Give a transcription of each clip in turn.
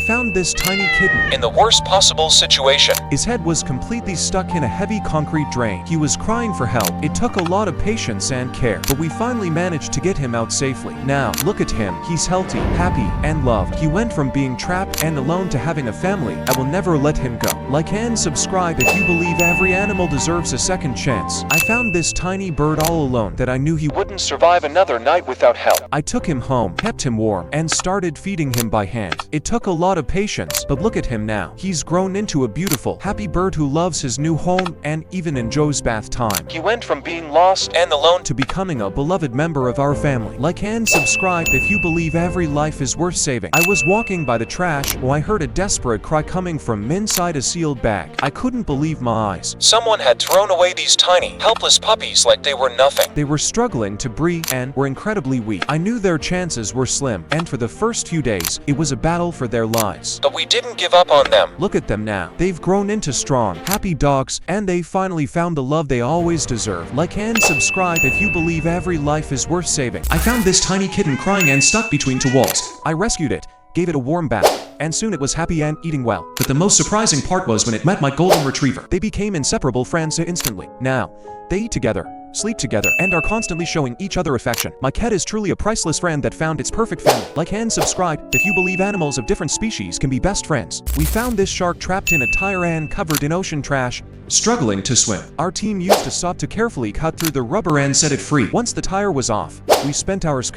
found this tiny kitten in the worst possible situation. His head was completely stuck in a heavy concrete drain. He was crying for help. It took a lot of patience and care, but we finally managed to get him out safely. Now, look at him. He's healthy, happy, and loved. He went from being trapped and alone to having a family. I will never let him go. Like and subscribe if you believe every animal deserves a second chance. I found this tiny bird all alone that I knew he wouldn't survive another night without help. I took him home, kept him warm, and started feeding him by hand. It took a lot of patience, but look at him now. He's grown into a beautiful, happy bird who loves his new home and even enjoys bath time. He went from being lost and alone to becoming a beloved member of our family. Like and subscribe if you believe every life is worth saving. I was walking by the trash when I heard a desperate cry coming from inside a sealed bag. I couldn't believe my eyes. Someone had thrown away these tiny, helpless puppies like they were nothing. They were struggling to breathe and were incredibly weak. I knew their chances were slim, and for the first few days, it was a battle for their lives. But we didn't give up on them. Look at them now. They've grown into strong, happy dogs, and they finally found the love they always deserve. Like and subscribe if you believe every life is worth saving. I found this tiny kitten crying and stuck between two walls. I rescued it, gave it a warm bath, and soon it was happy and eating well. But the most surprising part was when it met my golden retriever. They became inseparable friends instantly. Now, they eat together, sleep together, and are constantly showing each other affection. My cat is truly a priceless friend that found its perfect family. Like and subscribe if you believe animals of different species can be best friends. We found this shark trapped in a tire and covered in ocean trash, struggling to swim. Our team used a saw to carefully cut through the rubber and set it free. Once the tire was off, we spent hours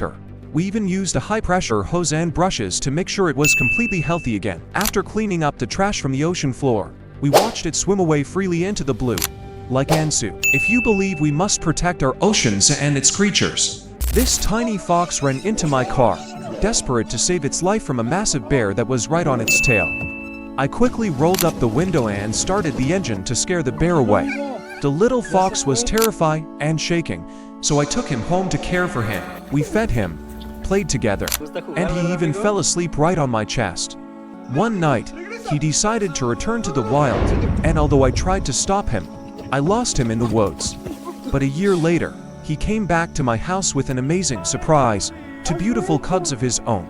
We even used a high-pressure hose and brushes to make sure it was completely healthy again. After cleaning up the trash from the ocean floor, we watched it swim away freely into the blue. Like Ansu. If you believe we must protect our oceans and its creatures. This tiny fox ran into my car, desperate to save its life from a massive bear that was right on its tail. I quickly rolled up the window and started the engine to scare the bear away. The little fox was terrified and shaking, so I took him home to care for him. We fed him, played together, and he even fell asleep right on my chest. One night, he decided to return to the wild, and although I tried to stop him, I lost him in the woods. But a year later, he came back to my house with an amazing surprise, two beautiful cubs of his own.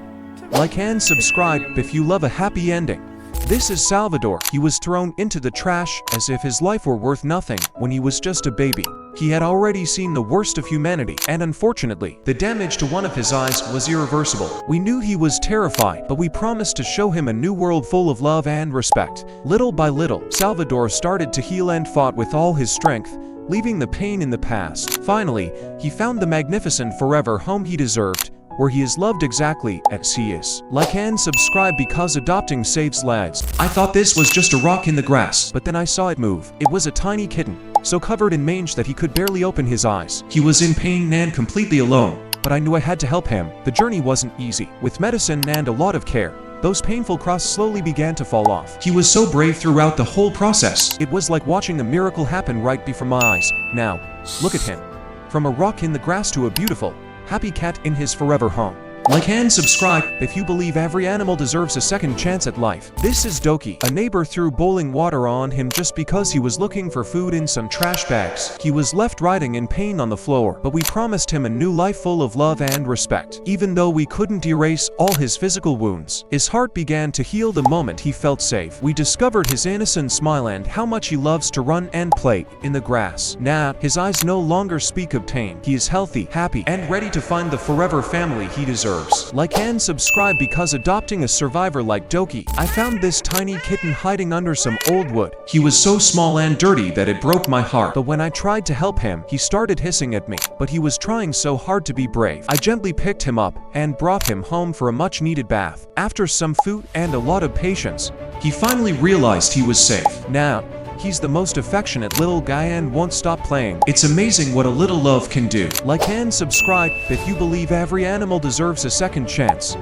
Like and subscribe if you love a happy ending. This is Salvador. He was thrown into the trash as if his life were worth nothing when he was just a baby. He had already seen the worst of humanity, and unfortunately, the damage to one of his eyes was irreversible. We knew he was terrified, but we promised to show him a new world full of love and respect. Little by little, Salvador started to heal and fought with all his strength, leaving the pain in the past. Finally, he found the magnificent forever home he deserved, where he is loved exactly as he is. Like and subscribe because adopting saves lives. I thought this was just a rock in the grass, but then I saw it move. It was a tiny kitten, so covered in mange that he could barely open his eyes. He was in pain and completely alone, but I knew I had to help him. The journey wasn't easy. With medicine and a lot of care, those painful crusts slowly began to fall off. He was so brave throughout the whole process. It was like watching a miracle happen right before my eyes. Now, look at him. From a rock in the grass to a beautiful, happy cat in his forever home. Like and subscribe if you believe every animal deserves a second chance at life. This is Doki. A neighbor threw boiling water on him just because he was looking for food in some trash bags. He was left writhing in pain on the floor, but we promised him a new life full of love and respect. Even though we couldn't erase all his physical wounds, his heart began to heal the moment he felt safe. We discovered his innocent smile and how much he loves to run and play in the grass. Now, his eyes no longer speak of pain. He is healthy, happy, and ready to find the forever family he deserves. Like and subscribe because adopting a survivor like Doki. I found this tiny kitten hiding under some old wood. He was so small and dirty that it broke my heart. But when I tried to help him, he started hissing at me. But he was trying so hard to be brave. I gently picked him up and brought him home for a much-needed bath. After some food and a lot of patience, he finally realized he was safe. Now, he's the most affectionate little guy and won't stop playing. It's amazing what a little love can do. Like and subscribe if you believe every animal deserves a second chance.